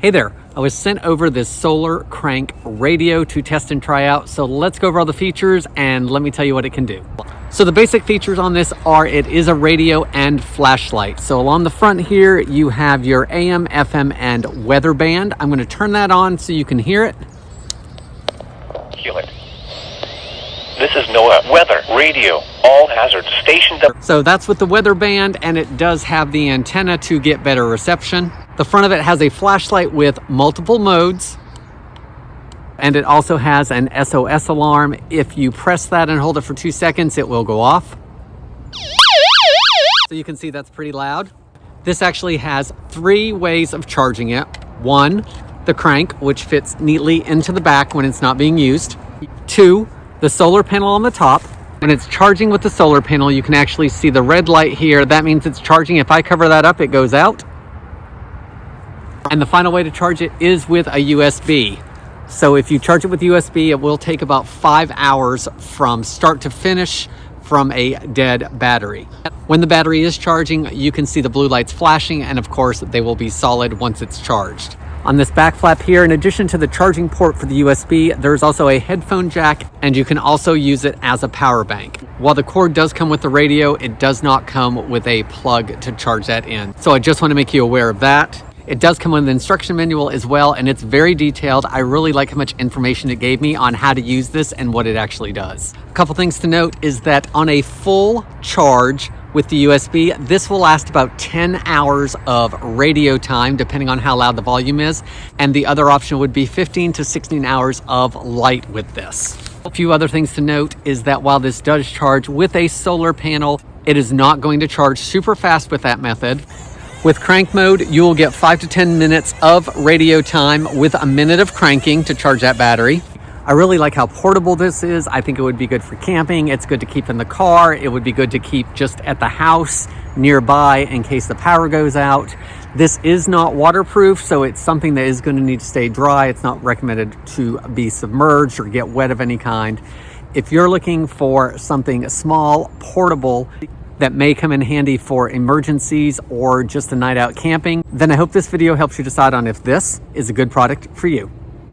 Hey there, I was sent over this solar crank radio to test and try out. So let's go over all the features and let me tell you what it can do. So the basic features on this are it is a radio and flashlight. So along the front here, you have your AM, FM, and weather band. I'm going to turn that on so you can hear it. Hewitt. This is NOAA weather radio, all hazards stationed up. So that's with the weather band, and it does have the antenna to get better reception. The front of it has a flashlight with multiple modes, and it also has an SOS alarm. If you press that and hold it for 2 seconds, it will go off. So you can see that's pretty loud. This actually has 3 ways of charging it. 1, the crank, which fits neatly into the back when it's not being used. 2, the solar panel on the top. When it's charging with the solar panel, you can actually see the red light here. That means it's charging. If I cover that up, it goes out. And the final way to charge it is with a USB. So if you charge it with USB, it will take about 5 hours from start to finish from a dead battery. When the battery is charging, you can see the blue lights flashing, and of course, they will be solid once it's charged. On this back flap here, in addition to the charging port for the USB, there's also a headphone jack, and you can also use it as a power bank. While the cord does come with the radio, it does not come with a plug to charge that in. So I just want to make you aware of that. It does come with an instruction manual as well, and it's very detailed. I really like how much information it gave me on how to use this and what it actually does. A couple things to note is that on a full charge with the USB, this will last about 10 hours of radio time, depending on how loud the volume is. And the other option would be 15 to 16 hours of light with this. A few other things to note is that while this does charge with a solar panel, it is not going to charge super fast with that method. With crank mode, you will get 5 to 10 minutes of radio time with a minute of cranking to charge that battery. I really like how portable this is. I think it would be good for camping. It's good to keep in the car. It would be good to keep just at the house nearby in case the power goes out. This is not waterproof, so it's something that is going to need to stay dry. It's not recommended to be submerged or get wet of any kind. If you're looking for something small, portable, that may come in handy for emergencies or just a night out camping, then I hope this video helps you decide on if this is a good product for you.